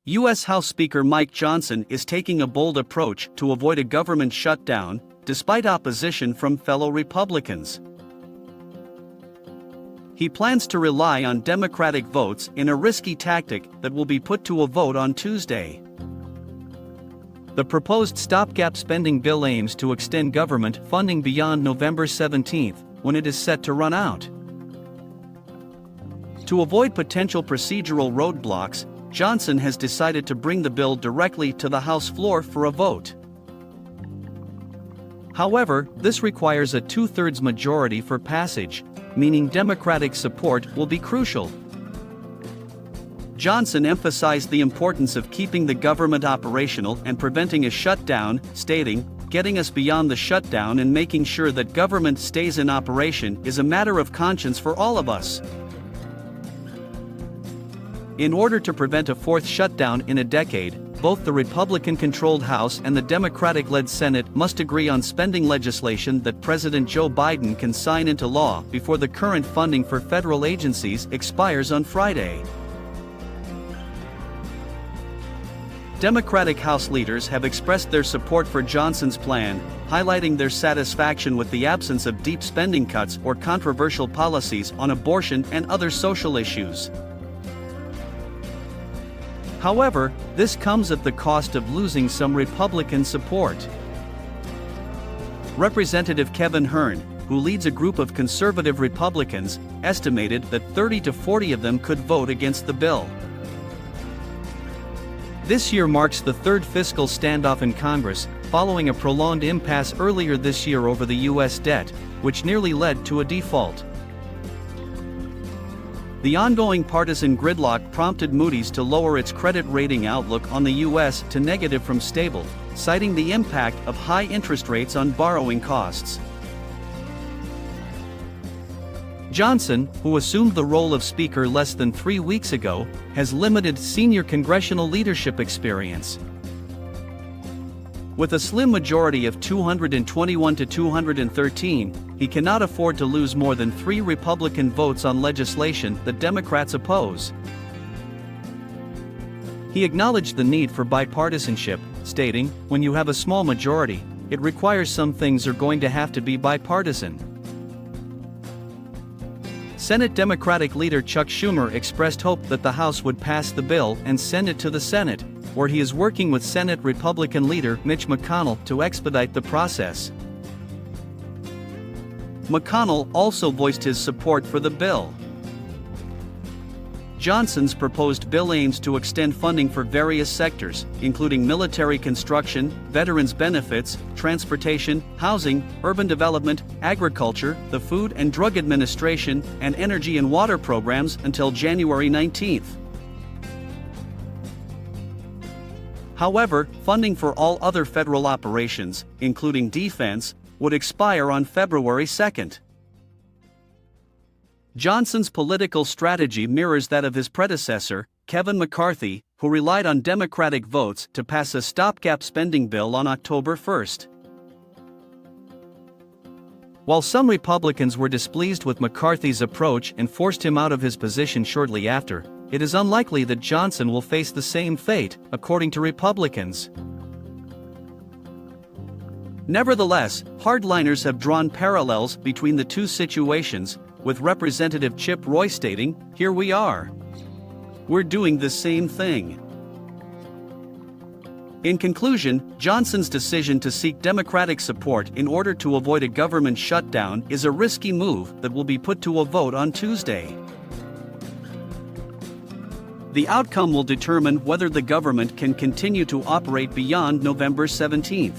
U.S. House Speaker Mike Johnson is taking a bold approach to avoid a government shutdown, despite opposition from fellow Republicans. He plans to rely on Democratic votes in a risky tactic that will be put to a vote on Tuesday. The proposed stopgap spending bill aims to extend government funding beyond November 17, when it is set to run out. To avoid potential procedural roadblocks, Johnson has decided to bring the bill directly to the House floor for a vote. However, this requires a two-thirds majority for passage, meaning Democratic support will be crucial. Johnson emphasized the importance of keeping the government operational and preventing a shutdown, stating, "Getting us beyond the shutdown and making sure that government stays in operation is a matter of conscience for all of us." In order to prevent a fourth shutdown in a decade, both the Republican-controlled House and the Democratic-led Senate must agree on spending legislation that President Joe Biden can sign into law before the current funding for federal agencies expires on Friday. Democratic House leaders have expressed their support for Johnson's plan, highlighting their satisfaction with the absence of deep spending cuts or controversial policies on abortion and other social issues. However, this comes at the cost of losing some Republican support. Representative Kevin Hern, who leads a group of conservative Republicans, estimated that 30 to 40 of them could vote against the bill. This year marks the third fiscal standoff in Congress, following a prolonged impasse earlier this year over the U.S. debt, which nearly led to a default. The ongoing partisan gridlock prompted Moody's to lower its credit rating outlook on the U.S. to negative from stable, citing the impact of high interest rates on borrowing costs. Johnson, who assumed the role of Speaker less than 3 weeks ago, has limited senior congressional leadership experience. With a slim majority of 221 to 213, he cannot afford to lose more than 3 Republican votes on legislation that Democrats oppose. He acknowledged the need for bipartisanship, stating, "When you have a small majority, it requires some things are going to have to be bipartisan." Senate Democratic leader Chuck Schumer expressed hope that the House would pass the bill and send it to the Senate, where he is working with Senate Republican leader Mitch McConnell to expedite the process. McConnell also voiced his support for the bill. Johnson's proposed bill aims to extend funding for various sectors, including military construction, veterans benefits, transportation, housing, urban development, agriculture, the Food and Drug Administration, and energy and water programs until January 19. However, funding for all other federal operations, including defense, would expire on February 2. Johnson's political strategy mirrors that of his predecessor, Kevin McCarthy, who relied on Democratic votes to pass a stopgap spending bill on October 1. While some Republicans were displeased with McCarthy's approach and forced him out of his position shortly after, it is unlikely that Johnson will face the same fate, according to Republicans. Nevertheless, hardliners have drawn parallels between the two situations, with Representative Chip Roy stating, "Here we are. We're doing the same thing." In conclusion, Johnson's decision to seek Democratic support in order to avoid a government shutdown is a risky move that will be put to a vote on Tuesday. The outcome will determine whether the government can continue to operate beyond November 17.